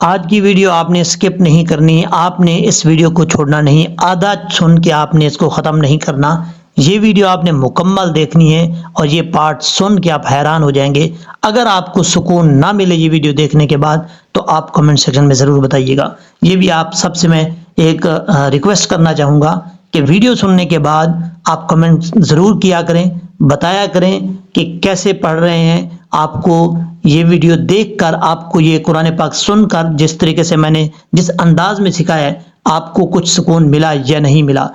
آج کی ویڈیو آپ نے اسکپ نہیں کرنی، آپ نے اس ویڈیو کو چھوڑنا نہیں، آدھا سن کے آپ نے اس کو ختم نہیں کرنا، یہ ویڈیو آپ نے مکمل دیکھنی ہے اور یہ پارٹ سن کے آپ حیران ہو جائیں گے۔ اگر آپ کو سکون نہ ملے یہ ویڈیو دیکھنے کے بعد تو آپ کمنٹ سیکشن میں ضرور بتائیے گا۔ یہ بھی آپ سب سے میں ایک ریکویسٹ کرنا چاہوں گا کہ ویڈیو سننے کے بعد آپ کمنٹ ضرور کیا کریں، بتایا کریں کہ کیسے پڑھ رہے ہیں۔ آپ کو یہ ویڈیو دیکھ کر، آپ کو یہ قرآن پاک سن کر جس طریقے سے میں نے جس انداز میں سکھایا ہے، آپ کو کچھ سکون ملا یا نہیں ملا۔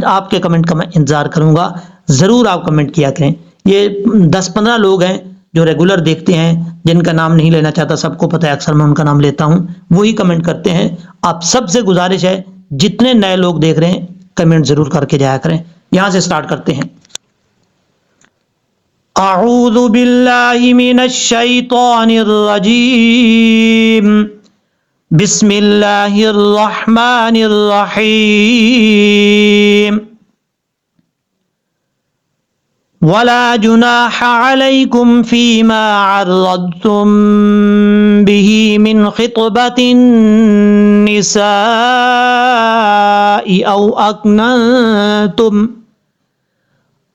آپ کے کمنٹ کا میں انتظار کروں گا، ضرور آپ کمنٹ کیا کریں۔ یہ 10-15 لوگ ہیں جو ریگولر دیکھتے ہیں، جن کا نام نہیں لینا چاہتا، سب کو پتہ ہے اکثر میں ان کا نام لیتا ہوں، وہی کمنٹ کرتے ہیں۔ آپ سب سے گزارش ہے جتنے نئے لوگ دیکھ رہے ہیں کمنٹ ضرور کر کے جایا کریں۔ یہاں سے سٹارٹ کرتے ہیں۔ اعوذ باللہ من الشیطان الرجیم، بسم اللہ الرحمن الرحیم۔ ولا جناح علیکم فیما عرضتم به من خطبۃ النساء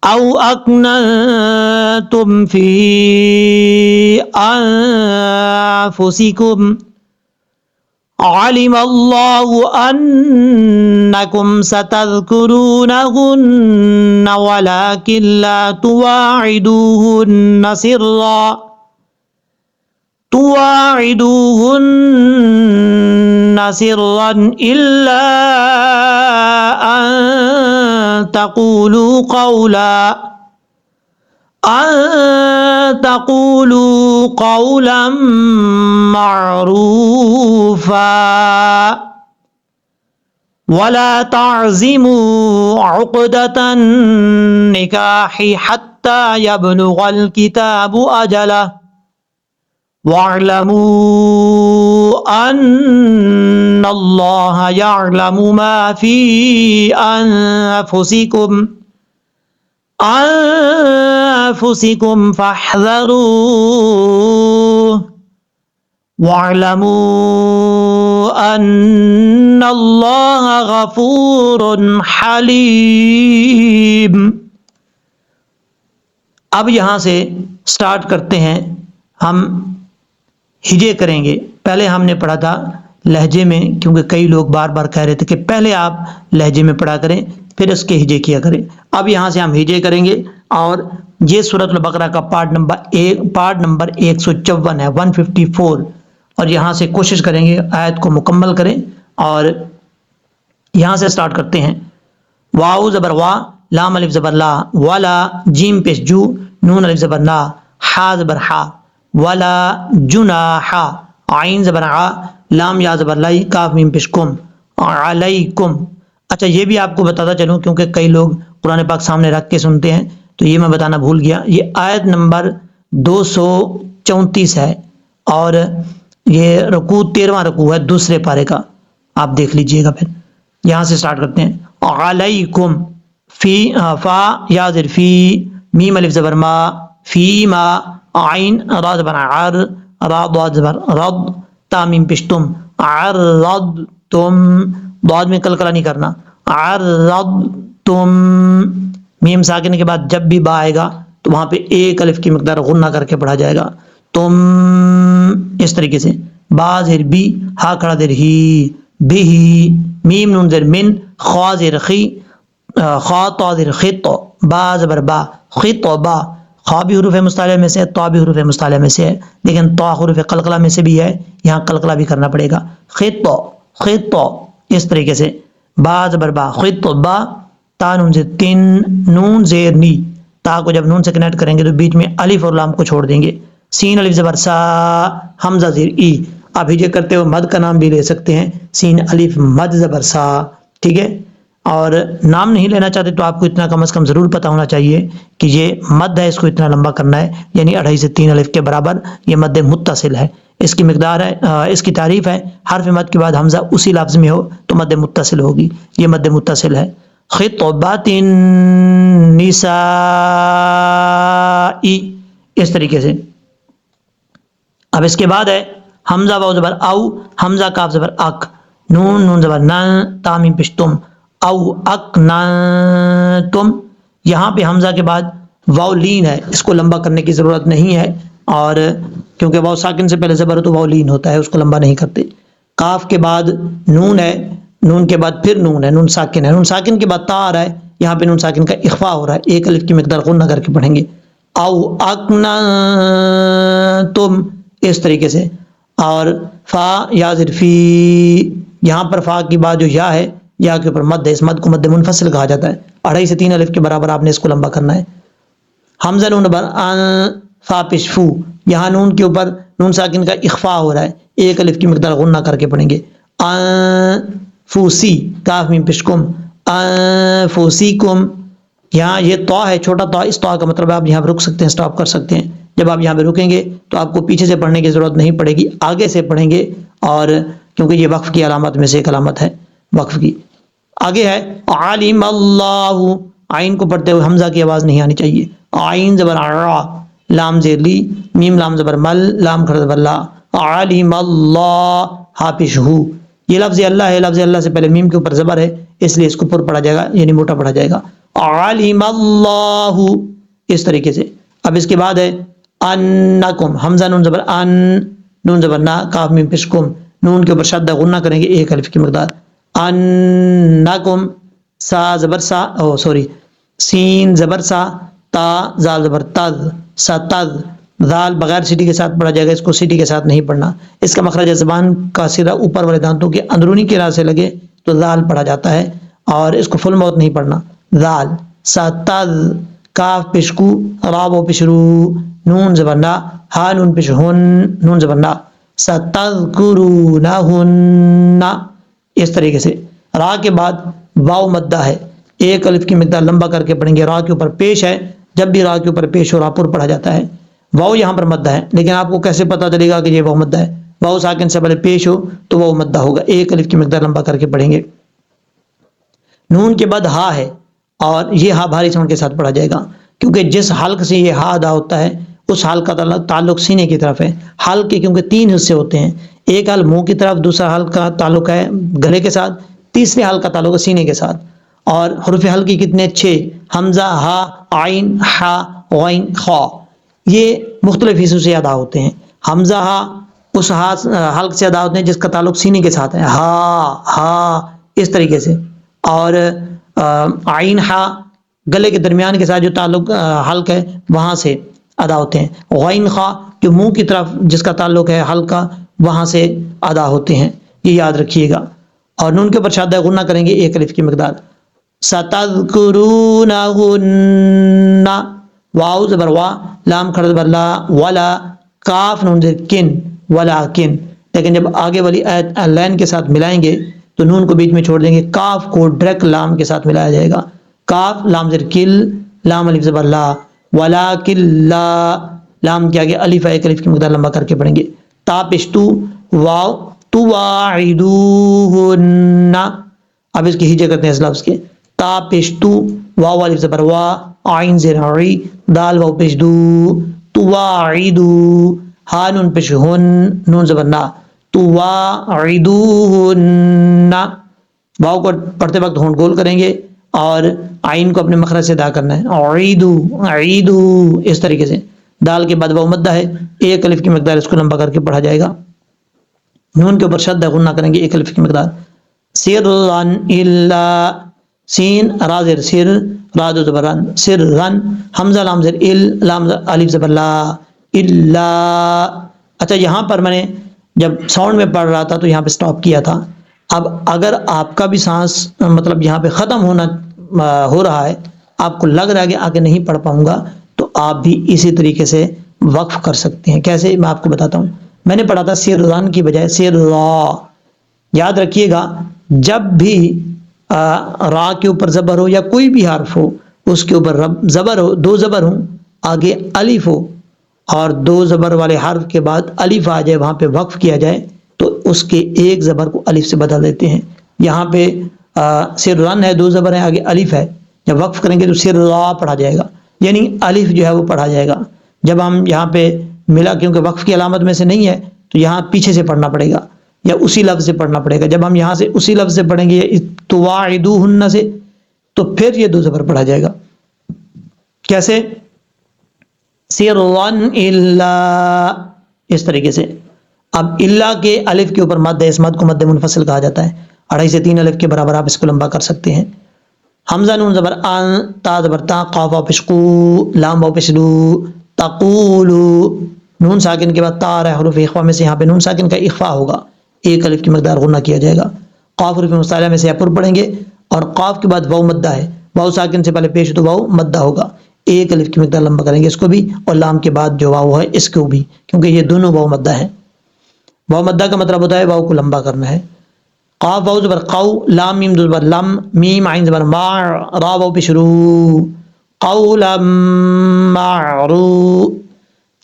او اکننتم فی انفسکم، علم اللہ انکم ستذکرونہن ولکن لا تواعدوہن سرا الا ان تقولوا قولا معروفا ولا تعزموا عقدة النكاح حتى يبلغ الكتاب أجله واعلموا أن الله يعلم ما في أنفسكم فاحذروه واعلموا ان اللہ غفور حلیم۔ اب یہاں سے سٹارٹ کرتے ہیں، ہم ہجے کریں گے۔ پہلے ہم نے پڑھا تھا لہجے میں، کیونکہ کئی لوگ بار بار کہہ رہے تھے کہ پہلے آپ لہجے میں پڑھا کریں پھر اس کے ہجے کیا کریں۔ اب یہاں سے ہم ہجے کریں گے، اور یہ سورۃ البقرہ کا پارٹ نمبر 154 ہے، 154، اور یہاں سے کوشش کریں گے آیت کو مکمل کریں۔ اور یہاں سے سٹارٹ کرتے ہیں۔ واو زبر وا، لام الف زبر لا، ولا جیم پیش جو، نون الف زبر نا، حا زبر حا، ولا جناح، عین زبر ع، لام یا زبر لائی، کاف میم پیش کم، علیکم۔ اچھا یہ بھی آپ کو بتاتا چلوں، کیونکہ کئی لوگ قرآن پاک سامنے رکھ کے سنتے ہیں تو یہ میں بتانا بھول گیا، یہ آیت نمبر 234 ہے، اور یہ رکوع 13واں رکوع ہے دوسرے پارے کا، آپ دیکھ لیجئے گا۔ پھر یہاں سے سٹارٹ کرتے ہیں۔ علیکم، فی فا یا زر فی، میم الف زبر ما، فی ما، عین را زبر عر، را ضاد زبر رد، تا میم پشتم، عرضتم، ضاد میں قلقلہ نہیں کرنا، عرضتم، میم ساکن کے بعد جب بھی با آئے گا تو وہاں پہ ایک الف کی مقدار غنہ کر کے پڑھا جائے گا، تم، اس طریقے سے۔ با زیر بی، ہا کھڑا زیر ہی، بھی، میم نون زیر من، خوا زیر خی، خا تا زیر خط، با زبر با، خط با، خا بھی حروف مستعلیہ میں سے ہے، تا بھی حروف مستعلیہ میں سے ہے، لیکن تا حروف قلقلہ میں سے بھی ہے، یہاں قلقلہ بھی کرنا پڑے گا، خط، خط، اس طریقے سے۔ با زبر با، خط با، تا نون زیر تین، نون زیر نی، تا کو جب نون سے کنیکٹ کریں گے تو بیچ میں الف اور لام کو چھوڑ دیں گے، سین الف زبر سا، حمزہ زیر ای۔ آپ ہجے کرتے ہوئے مد کا نام بھی لے سکتے ہیں، سین الف مد زبر سا، ٹھیک ہے۔ اور نام نہیں لینا چاہتے تو آپ کو اتنا کم از کم ضرور پتہ ہونا چاہیے کہ یہ مد ہے، اس کو اتنا لمبا کرنا ہے، یعنی 2.5 سے 3 الف کے برابر، یہ مد متصل ہے۔ اس کی مقدار ہے، اس کی تعریف ہے، حرف مد کے بعد حمزہ اسی لفظ میں ہو تو مد متصل ہوگی، یہ مد متصل ہے۔ خطبۃ النساء، اس طریقے سے۔ اب اس کے بعد ہے حمزہ واو زبر او، حمزہ کاف زبر اک، نون زبر ن، تا میم پیش تم، او اک ن تم. یہاں پہ حمزہ کے بعد واو لین ہے، اس کو لمبا کرنے کی ضرورت نہیں ہے، اور کیونکہ واو ساکن سے پہلے زبر ہو تو واو لین ہوتا ہے، اس کو لمبا نہیں کرتے. کاف کے بعد نون ہے، نون کے بعد پھر نون ہے، نون ساکن ہے، نون ساکن کے بعد تا آ رہا ہے، یہاں پہ نون ساکن کا اخفا ہو رہا ہے، ایک الف کی مقدار غنہ کر کے پڑھیں گے. او اکنا تم، اس طریقے سے. اور فا یا زر فی، یہاں پر فا کی بعد جو یا ہے، یا کے اوپر مد ہے، اس مد کو مد منفصل کہا جاتا ہے، 2.5 سے 3 الف کے برابر آپ نے اس کو لمبا کرنا ہے. حمزہ نون بر ان، فا پیش فو، یہاں نون کے اوپر نون ساکن کا اخفا ہو رہا ہے، ایک الف کی مقدار غنہ کر کے پڑھیں گے. فوسی، کاف میم پیش کم، فوسیکم. یہاں یہ طا ہے، چھوٹا طا، اس طا کا مطلب آپ یہاں پہ رک سکتے ہیں، سٹاپ کر سکتے ہیں. جب آپ یہاں پہ رکیں گے تو آپ کو پیچھے سے پڑھنے کی ضرورت نہیں پڑے گی، آگے سے پڑھیں گے، اور کیونکہ یہ وقف کی علامات میں سے ایک علامت ہے وقف کی. آگے ہے علیم اللہ، آئین کو پڑھتے ہوئے حمزہ کی آواز نہیں آنی چاہیے. آئین زبر را، لام زیر لی، میم لام زبر مل، لام کھڑا زبر لا. علیم اللہ، ہا پیش ہو. یہ لفظ اللہ ہے، لفظ اللہ سے پہلے میم کے اوپر زبر ہے، اس لیے اس کو پر پڑھا جائے گا، یعنی موٹا پڑھا جائے گا. علیم اللہ، اس طریقے سے. اب اس کے بعد ہے انکم، حمزہ نون زبر ان، نون زبر نا، کاف میم پیش کم، نون کے اوپر شدہ غنہ کریں گے، ایک الف کی مقدار. انکم، سا زبر سا، او سوری، سین زبر سا، تا زال زبر تز، ستز. ذال بغیر سیٹی کے ساتھ پڑھا جائے گا، اس کو سیٹی کے ساتھ نہیں پڑھنا. اس کا مخرج زبان کا سرا اوپر والے دانتوں کے اندرونی کی راہ سے لگے تو ذال پڑھا جاتا ہے، اور اس کو فل موت نہیں پڑھنا. ذال، ستز، کاف پشکو، رابو پشرو، نون زبرنا، ہا نون پشہن، نون زبرنا، ستذکرونہن، اس طریقے سے. را کے بعد واو مدہ ہے، ایک الف کی مقدار لمبا کر کے پڑھیں گے، را کے اوپر پیش ہے، جب بھی را کے اوپر پیش ہو را پر پڑھا جاتا ہے. واو یہاں پر مدہ ہے، لیکن آپ کو کیسے پتا چلے گا کہ یہ واو مدہ ہے؟ واو ساکن سے پہلے پیش ہو تو واو مدہ ہوگا، ایک الف کی مقدار لمبا کر کے پڑھیں گے. نون کے بعد ہا ہے، اور یہ ہا بھاری ساؤنڈ کے ساتھ پڑھا جائے گا، کیونکہ جس حلق سے یہ ہا ادا ہوتا ہے اس حلق کا تعلق سینے کی طرف ہے. حلق کے کیونکہ 3 حصے ہوتے ہیں، ایک حلق منہ کی طرف، دوسرا حلق کا تعلق ہے گلے کے ساتھ، تیسرے حلق کا تعلق ہے سینے کے ساتھ. اور حروف حلق کی کتنے؟ 6، حمزہ، ہا، عین، حا، غین، خا. یہ مختلف حصوں سے ادا ہوتے ہیں. حمزہ ہا اس حلق سے ادا ہوتے ہیں جس کا تعلق سینے کے ساتھ ہے، ہا ہا، اس طریقے سے. اور عین ہا گلے کے درمیان کے ساتھ جو تعلق حلق ہے وہاں سے ادا ہوتے ہیں. غین خا جو منہ کی طرف جس کا تعلق ہے حلق کا، وہاں سے ادا ہوتے ہیں، یہ یاد رکھیے گا. اور نون کے اوپر شادہ غنہ کریں گے، ایک الف کی مقدار. ستذکرونہن، واو زبر وا، لام کھڑا زبر لا، ولا، کاف نون زیر کن، ولیکن. لیکن جب آگے والی آیت لین کے ساتھ ملائیں گے تو نون کو بیچ میں چھوڑ دیں گے، کاف کو ڈائریکٹ لام کے ساتھ ملایا جائے گا. کاف لام زیر کل، لام الف زبر لا، ولیکن لا، لام کے آگے الف ہے، ایک الف کی مقدار لمبا کر کے پڑھیں گے. تا پیش تو، واو تواعدوہن. اب اس کی ہجے کرتے ہیں اس لفظ کے. تا پیش تو، واو الف زبر وا، عین زیر عی، دال واو پیش دو، تواعدو، ہا نون پیش ہن، نون زبر نا، تواعدوہن. واو کو پڑھتے وقت ہونٹ گول کریں گے اور عین کو اپنے مخرج سے ادا کرنا ہے، عیدو عیدو، اس طریقے سے. دال کے بعد واو مدہ ہے، ایک الف کی مقدار اس کو لمبا کر کے پڑھا جائے گا. نون کے اوپر شدہ غنہ کریں گے، ایک الف کی مقدار. سرًا الا، سین را زیر سر، را دو زبر رن، سرًا، حمزہ لام زیر ال، لام الف زبر لا، الا. اچھا یہاں پر میں نے جب ساؤنڈ میں پڑھ رہا تھا تو یہاں پہ سٹاپ کیا تھا. اب اگر آپ کا بھی سانس مطلب یہاں پہ ختم ہو رہا ہے، آپ کو لگ رہا ہے کہ آگے نہیں پڑھ پاؤں گا، تو آپ بھی اسی طریقے سے وقف کر سکتے ہیں. کیسے؟ میں آپ کو بتاتا ہوں. میں نے پڑھا تھا سرًا کی بجائے سرًا. یاد رکھیے گا جب بھی را کے اوپر زبر ہو یا کوئی بھی حرف ہو، اس کے اوپر زبر ہو، 2 زبر ہوں، آگے الف ہو، اور 2 زبر والے حرف کے بعد الف آ جائے، وہاں پہ وقف کیا جائے تو اس کے ایک زبر کو الف سے بدل دیتے ہیں. یہاں پہ سرًا ہے، 2 زبر ہیں، آگے الف ہے، جب وقف کریں گے تو سرًا پڑھا جائے گا، یعنی الف جو ہے وہ پڑھا جائے گا. جب ہم یہاں پہ ملا کیونکہ وقف کی علامت میں سے نہیں ہے تو تو یہاں پیچھے سے پڑھنا پڑے گا یا اسی لفظ سے پڑھنا پڑے گا. جب ہم یہاں سے اسی لفظ سے پڑھیں گے یا تواعدوہن سے تو پھر یہ 2 زبر پڑھا جائے گا. کیسے؟ سرًا الا، اس طریقے سے. اب الا کے الف کے اوپر مد ہے، اس مد کو مد منفصل کہا جاتا ہے. 2.5 سے 3 الف کے برابر آپ اس کو لمبا کر سکتے ہیں. حمزہ نون زبر ان، تا زبر تا، قاف واو پیش قو، لام واو پیش لو، تقولو. نون ساکن کے بعد تا آ رہا ہے، حروف اخفا میں سے یہاں پہ نون ساکن کا اخفا ہوگا، 1 الف کی مقدار غنہ کیا جائے گا. قاف حروف مستعلیٰ میں سے پر پڑھیں گے اور قاف کے بعد واو مدہ ہے، واو ساکن سے پہلے پیش تو واو مدہ ہوگا، 1 الف کی مقدار لمبا کریں گے اس کو بھی، اور لام کے بعد جو واو ہے اس کو بھی، کیونکہ یہ دونوں واو مدہ ہیں. واو مدہ کا مطلب ہوتا ہے واو کو لمبا کرنا ہے. قاف واو زبر قو، لام میم زبر لم، میم عین زبر ما، را واو پیش رو، قولا معرو.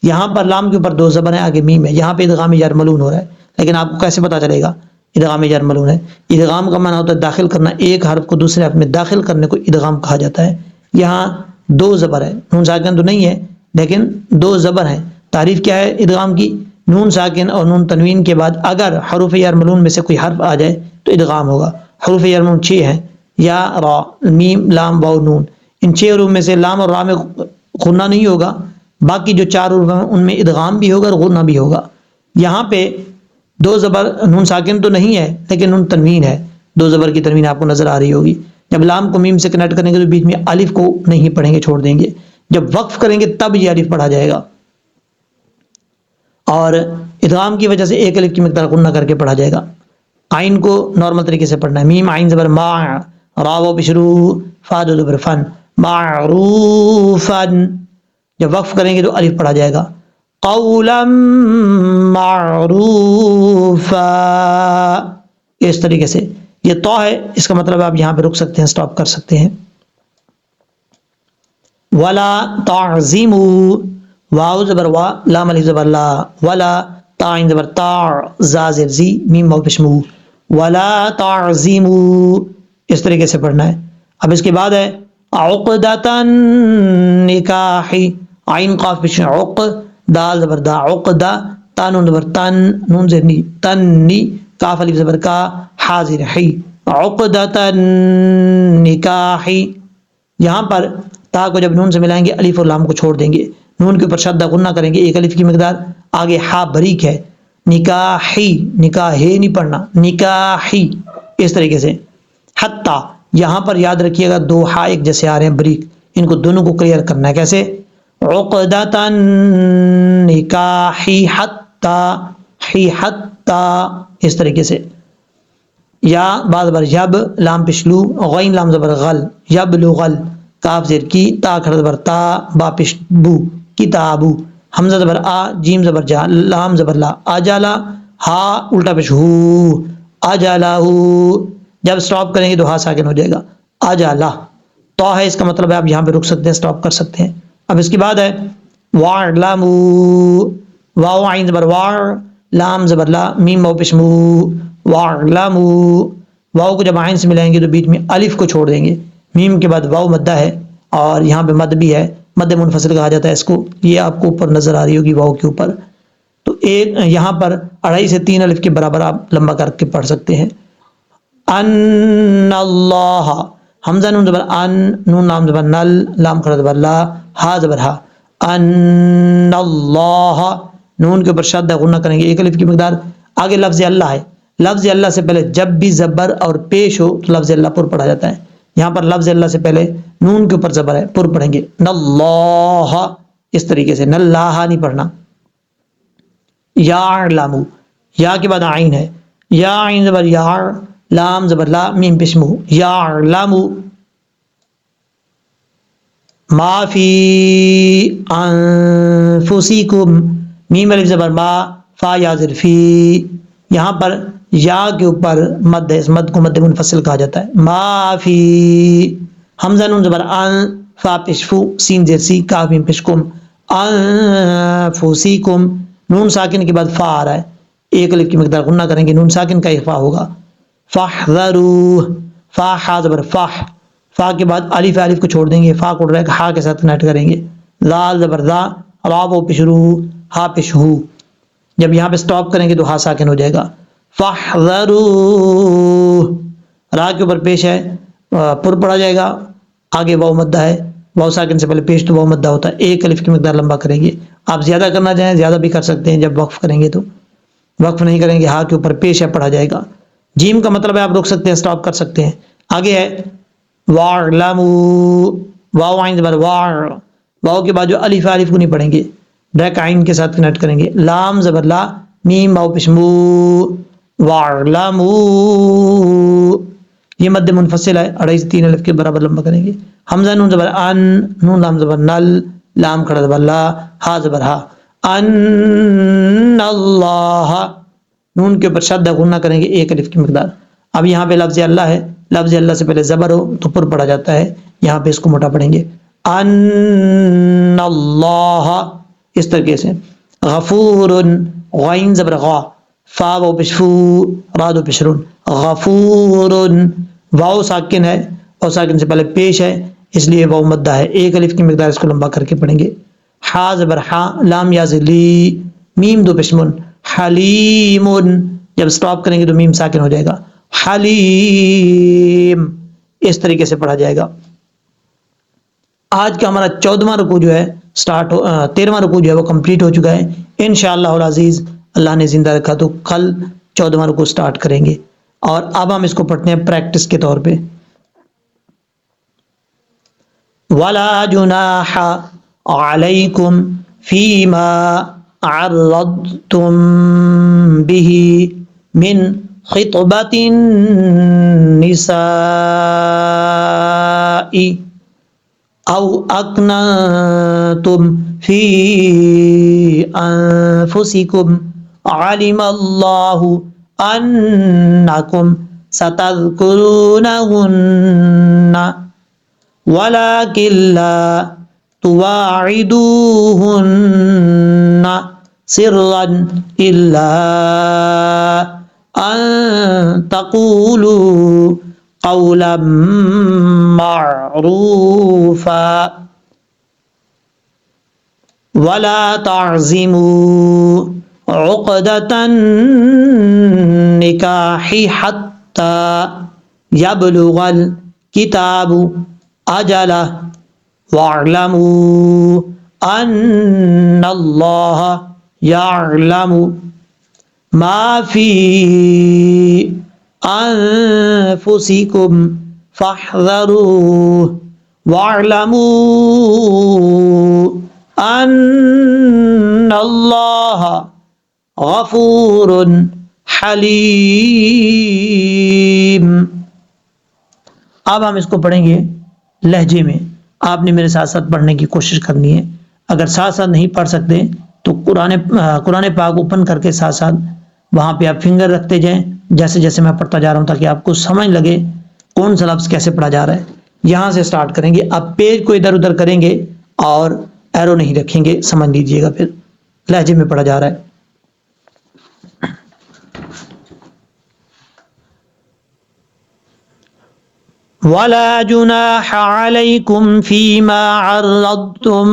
یہاں پر لام کے اوپر 2 زبر ہیں، آگے میم ہے، یہاں پہ ادغام جر ملون ہو رہا ہے، لیکن آپ کو کیسے پتا چلے گا ادغام جر ملون ہے؟ ادغام کا معنی ہوتا ہے داخل کرنا، ایک حرف کو دوسرے حرف میں داخل کرنے کو ادغام کہا جاتا ہے. یہاں 2 زبر ہے، نون ساکن تو نہیں ہے لیکن 2 زبر ہیں. تعریف کیا ہے ادغام کی؟ نون ساکن اور نون تنوین کے بعد اگر حروف جر ملون میں سے کوئی حرف آ جائے تو ادغام ہوگا. حروف جر ملون 6 ہیں، یا را، میم، لام، واو، نون. ان 6 حروف میں سے لام اور را میں غنہ نہیں ہوگا، باقی جو 4 حروف ہیں ان میں ادغام بھی ہوگا اور غنہ بھی ہوگا. یہاں پہ 2 زبر، نون ساکن تو نہیں ہے لیکن نون تنوین ہے، 2 زبر کی تنوین آپ کو نظر آ رہی ہوگی. جب لام کو میم سے کنیکٹ کریں گے تو بیچ میں الف کو نہیں پڑھیں گے، چھوڑ دیں گے. جب وقف کریں گے تب یہ الف پڑھا جائے گا، اور ادغام کی وجہ سے 1 الف کی مقدار غنہ کر کے پڑھا جائے گا. آئین کو نارمل طریقے سے پڑھنا ہے، میم عین زبر ما، را واو پیش رو، فا دو زبر فن، معروفن. جب وقف کریں گے تو الف پڑھا جائے گا. قولا معروفا، اس طریقے سے. یہ تو ہے، اس کا مطلب آپ یہاں پہ رک سکتے ہیں، سٹاپ کر سکتے ہیں. ولا تعظموا، واو زبر وا، لام الف زبر لا، ولا، تا عین زبر تا، زا زیر زی، میم واو پیش مو، ولا تعظموا، اس طریقے سے پڑھنا ہے. اب اس کے بعد ہے عقدۃ النکاح، عین قاف پیش عق، دال زبر دا، عقدہ، تا نون زبر تن، نون زیر نی، تن نی، کاف الف زبر کا، حا زیر حی، عقدۃ النکاح. یہاں پر تا کو جب نون سے ملائیں گے الف اور لام کو چھوڑ دیں گے، نون کے اوپر شدہ غنہ کریں گے، 1 الف کی مقدار، آگے ہا بریک ہے، نکاحی، نکاحی نہیں پڑھنا، نکاحی، اس طریقے سے. حتی، یہاں پر یاد رکھیے گا 2 ہا ایک جیسے آ رہے ہیں بریک، ان کو دونوں کو کلیئر کرنا ہے. کیسے؟ عقدۃ النکاح حتی، حتی، اس طریقے سے. یا بعد بر یب، لام پشلو، غین لام زبر غل، یبلغل، کاف زیر کی، تا کھڑا زبر تا، با پیش بو، کتابو. حمزہ زبر آ، جیم زبر جا، لام زبر لا، اجالا، ہا الٹا پیش ہو، اجالہو. جب سٹاپ کریں گے تو ہا ساکن ہو جائے گا، اجالا. تو ہے، اس کا مطلب ہے آپ یہاں پہ رک سکتے ہیں، سٹاپ کر سکتے ہیں. اب اس کے بعد ہے وَاعْلَمُوا، واو عین زبر واع، لام زبر لا، میم واو پیش مو، وَاعْلَمُوا. واو کو جب عین سے ملائیں گے تو بیچ میں الف کو چھوڑ دیں گے، میم کے بعد واو مدہ ہے اور یہاں پہ مد بھی ہے، مد منفصل کہا جاتا ہے اس کو. یہ آپ کو اوپر نظر آ رہی ہوگی واو کے اوپر. تو ایک یہاں پر 2.5 سے 3 الف کے برابر آپ لمبا کر کے پڑھ سکتے ہیں. ان اللہ، حمزہ نون زبر ان، نون لام زبر نل، لام کھڑا زبر لا، ہا زبر ہا، ان اللہ. نون کے اوپر شدہ غنہ کریں گے، 1 الف کی مقدار، آگے لفظ اللہ ہے. لفظ اللہ سے پہلے جب بھی زبر اور پیش ہو تو لفظ اللہ پر پڑھا جاتا ہے. یہاں پر لفظ اللہ سے پہلے نون کے اوپر زبر ہے، پر پڑھیں گے، ناللہ، اس طریقے سے، ناللہ نہیں پڑھنا. یعلمو، یا کے بعد عین ہے، یا عین زبر یا، لام زبر لا، میم پیش مو، یعلمو. ما فی انفسکم، میم الف زبر ما، فا یا زر فی. یہاں پر یا کے اوپر مد ہے، اس مد کو مد منفصل کہا جاتا ہے. ما فی، حمزہ نون زبر ان، فا پیش فو، سین زیر سی، کاف میم پیش کم، انفسکم. نون ساکن کے بعد فا آ رہا ہے، 1 الف کی مقدار غنہ کریں گے، نون ساکن کا اخفا ہوگا. فاحذروا، فا حا زبر فاح، فا کے بعد الف الف کو چھوڑ دیں گے، فا کو ڈائریکٹ ہا کے ساتھ کنیکٹ کریں گے، لال زبر ذا، را واو پیش رو، ہا پیش ہو. جب یہاں پہ سٹاپ کریں گے تو ہا ساکن ہو جائے گا. فاحذروا، را کے اوپر پیش ہے پر پڑا جائے گا، آگے واو مدہ ہے، واو ساکن سے پہلے پیش تو واو مدہ ہوتا ہے. ایک الف کی مقدار لمبا کریں گے. آپ زیادہ کرنا چاہیں زیادہ بھی کر سکتے ہیں جب وقف کریں گے، تو وقف نہیں کریں گے ہا کے اوپر پیش ہے پڑھا جائے گا. جیم کا مطلب ہے آپ روک سکتے ہیں، سٹاپ کر سکتے ہیں. آگے ہے وَاعْلَمُوا، واو عین زبر واو، واو کے بعد جو الف ہے الف کو نہیں پڑھیں گے، ڈائریکٹ عین کے ساتھ کنیکٹ کریں گے. لام زبر لا، میم واو پیش مو، وَاعْلَمُوا، یہ مد منفصل ہے، 2.5 سے 3 الف کے برابر لمبا کریں گے. حمزہ نون زبر ان، نون لام زبر نل، لام کھڑا زبر لا، ہا زبر ہا، ان اللہ، نون کے اوپر شد غنہ کریں گے 1 الف کی مقدار. اب یہاں پہ لفظ اللہ ہے، لفظ اللہ سے پہلے زبر ہو تو پر پڑا جاتا ہے، یہاں پہ اس کو موٹا پڑھیں گے. ان اللہ، اس طریقے سے. غفور، غین زبر غا، فا و پشفو، راد و پشرون، غفور، واو ساکن ہے، واو ساکن سے پہلے پیش ہے اس لیے واو مدہ ہے، 1 الف کی مقدار اس کو لمبا کر کے پڑھیں گے. ہا زبر ہا، لام یا لی، میم دو پشمن، حلیم، جب سٹاپ کریں گے تو میم ساکن ہو جائے گا. حلیم، اس طریقے سے پڑھا جائے گا. آج کا ہمارا 14واں رکوع جو ہے 13واں رکوع جو ہے وہ کمپلیٹ ہو چکا ہے. انشاءاللہ العزیز اللہ نے زندہ رکھا تو کل 14واں رکوع سٹارٹ کریں گے، اور اب ہم اس کو پڑھتے ہیں پریکٹس کے طور پہ. وَلَا جُنَاحَ عَلَيْكُمْ فِيمَا عَرَّضْتُمْ بِهِ مِنْ خِطْبَةِ النِّسَاءِ أَوْ أَكْنَنْتُمْ فِي أَنفُسِكُمْ عَلِمَ اللَّهُ أَنَّكُمْ سَتَذْكُرُونَهُنَّ وَلَكِنْ لَا تُوَاعِدُوهُنَّ سِرًّا إِلَّا أَن تَقُولُوا قَوْلًا مَّعْرُوفًا وَلَا تَعْزِمُوا عُقْدَةَ النِّكَاحِ حَتَّى يَبْلُغَ الْكِتَابُ أَجَلَهُ وَاعْلَمُوا أَنَّ اللَّهَ يَعْلَمُ مَا فِي أَنفُسِكُمْ فَاحْذَرُوهُ وَاعْلَمُوا أَنَّ اللَّهَ غَفُورٌ حَلِيمٌ. اب ہم اس کو پڑھیں گے لہجے میں. آپ نے میرے ساتھ ساتھ پڑھنے کی کوشش کرنی ہے. اگر ساتھ ساتھ نہیں پڑھ سکتے تو قرآن پاک اوپن کر کے ساتھ ساتھ وہاں پہ آپ فنگر رکھتے جائیں جیسے جیسے میں پڑھتا جا رہا ہوں، تاکہ آپ کو سمجھ لگے کون سا لفظ کیسے پڑھا جا رہا ہے. یہاں سے سٹارٹ کریں گے. آپ پیج کو ادھر ادھر کریں گے اور ایرو نہیں رکھیں گے، سمجھ لیجئے گا پھر لہجے میں پڑھا جا رہا ہے. وَلَا جُنَاحَ عَلَيْكُمْ فِيمَا عَرَّضْتُمْ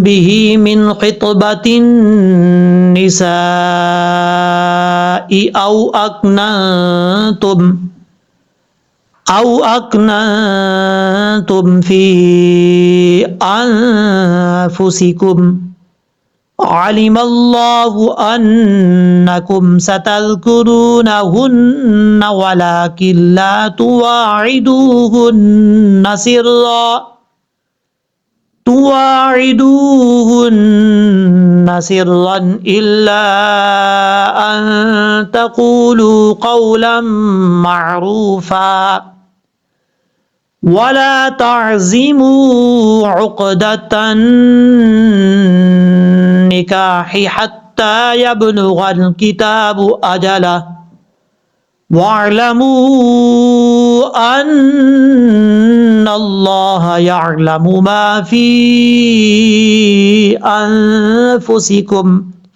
بِهِ مِنْ خِطْبَةِ النِّسَاءِ أَوْ أَكْنَنْتُمْ فِي أَنفُسِكُمْ عَلِمَ اللَّهُ أَنَّكُمْ سَتَذْكُرُونَهُنَّ وَلَكِنْ لَا تُوَاعِدُوهُنَّ سِرًّا إِلَّا أَن تَقُولُوا قَوْلًا مَّعْرُوفًا وَلَا تَعْزِمُوا عُقْدَةَ النِّكَاحِ حَتَّى يَبْلُغَ الْكِتَابُ أَجَلَهُ وَاعْلَمُوا أَنَّ اللَّهَ يَعْلَمُ مَا فِي أَنفُسِكُمْ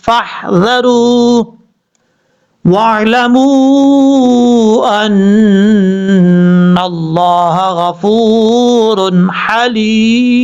فَاحْذَرُوهُ وَاعْلَمُوا أَنَّ اللَّهَ غَفُورٌ حَلِيمٌ.